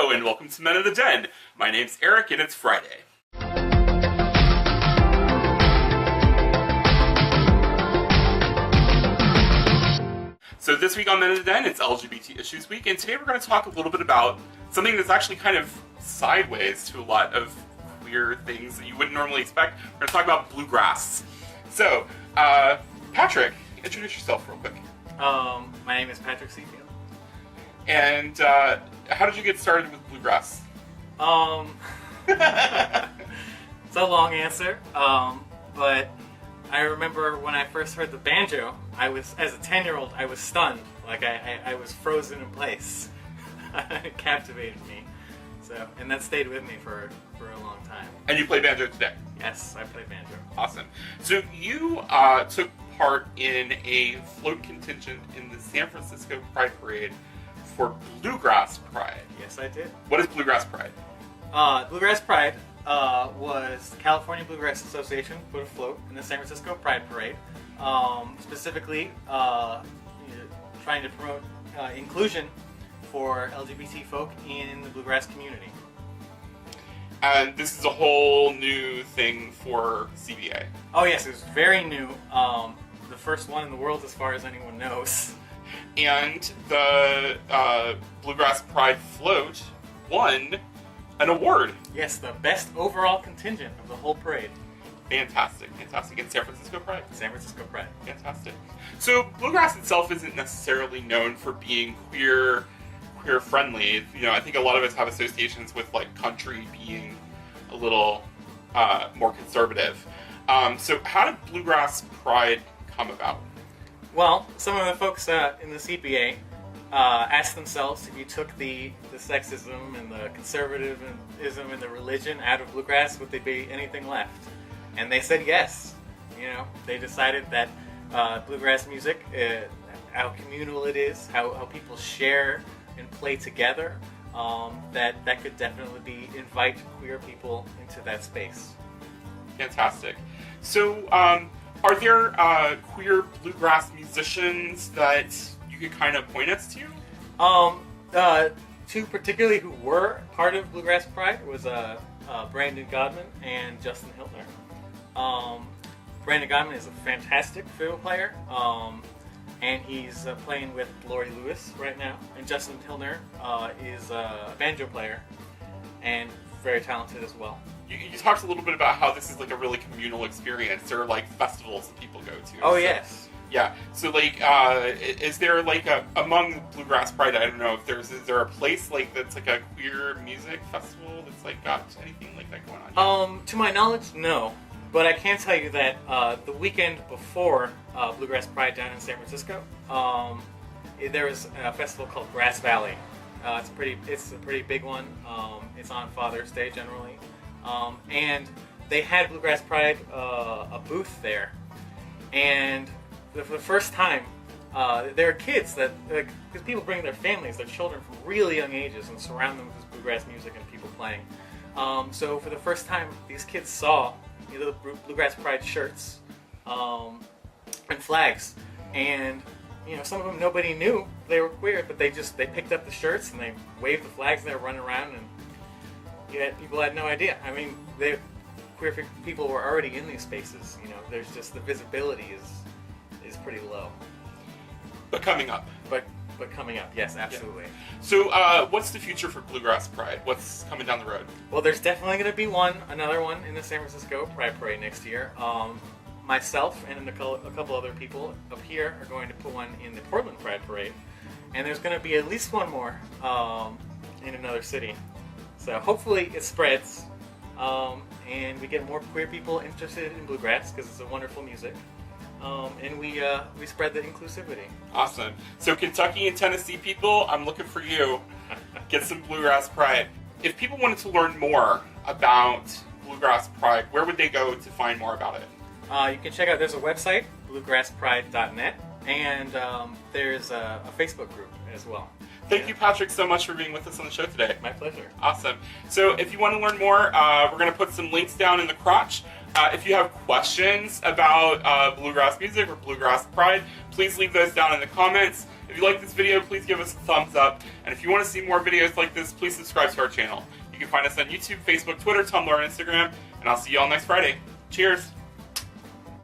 Hello and welcome to Men in the Den. My name's Eric and it's Friday. So this week on Men in the Den, it's LGBT Issues Week, and today we're going to talk a little bit about something that's actually kind of sideways to a lot of queer things that you wouldn't normally expect. We're going to talk about bluegrass. So, Patrick, introduce yourself real quick. My name is Patrick Seafield. And how did you get started with bluegrass? It's a long answer, but I remember when I first heard the banjo, as a 10-year-old, I was stunned. Like, I was frozen in place. It captivated me. And that stayed with me for a long time. And you play banjo today? Yes, I play banjo. Awesome. So you took part in a float contingent in the San Francisco Pride Parade for Bluegrass Pride. Yes, I did. What is Bluegrass Pride? Bluegrass Pride was the California Bluegrass Association put a float in the San Francisco Pride Parade, specifically trying to promote inclusion for LGBT folk in the bluegrass community. And this is a whole new thing for CBA. Oh yes, it was very new. The first one in the world as far as anyone knows. And the Bluegrass Pride float won an award. Yes, the best overall contingent of the whole parade. Fantastic. In San Francisco Pride? San Francisco Pride. Fantastic. So bluegrass itself isn't necessarily known for being queer friendly. You know, I think a lot of us have associations with like country being a little more conservative. So how did Bluegrass Pride come about? Well, some of the folks in the CPA asked themselves if you took the sexism and the conservatism and the religion out of bluegrass, would there be anything left? And they said yes. You know, they decided that bluegrass music, how communal it is, how people share and play together, that could definitely invite queer people into that space. Fantastic. So, are there queer bluegrass musicians that you could kind of point us to? Two particularly who were part of Bluegrass Pride was Brandon Godman and Justin Hiltner. Brandon Godman is a fantastic fiddle player, and he's playing with Lori Lewis right now. And Justin Hiltner is a banjo player and very talented as well. You talked a little bit about how this is like a really communal experience. There are like festivals that people go to. Oh, so, yes. Yeah. So like, is there like among Bluegrass Pride? I don't know if is there a place like that's like a queer music festival that's like got anything like that going on? To my knowledge, no. But I can tell you that the weekend before Bluegrass Pride down in San Francisco, there was a festival called Grass Valley. It's a pretty big one. It's on Father's Day generally. And they had Bluegrass Pride a booth there, and for the first time, there are kids because people bring their families, their children from really young ages, and surround them with this bluegrass music and people playing. So for the first time, these kids saw the Bluegrass Pride shirts and flags, and some of them nobody knew they were queer, but they picked up the shirts and they waved the flags and they were running around and. Yet people had no idea. I mean, queer people were already in these spaces. There's just the visibility is pretty low. But coming up. But coming up, yes, absolutely. Yeah. So, what's the future for Bluegrass Pride? What's coming down the road? Well, there's definitely going to be another one in the San Francisco Pride Parade next year. Myself and a couple other people up here are going to put one in the Portland Pride Parade, and there's going to be at least one more in another city. So hopefully it spreads, and we get more queer people interested in bluegrass because it's a wonderful music, and we spread the inclusivity. Awesome. So Kentucky and Tennessee people, I'm looking for you. Get some Bluegrass Pride. If people wanted to learn more about Bluegrass Pride, where would they go to find more about it? You can check out, there's a website, bluegrasspride.net, and there's a Facebook group as well. Thank you, Patrick, so much for being with us on the show today. My pleasure. Awesome. So if you want to learn more, we're going to put some links down in the crotch. If you have questions about bluegrass music or Bluegrass Pride, please leave those down in the comments. If you like this video, please give us a thumbs up. And if you want to see more videos like this, please subscribe to our channel. You can find us on YouTube, Facebook, Twitter, Tumblr, and Instagram. And I'll see you all next Friday. Cheers!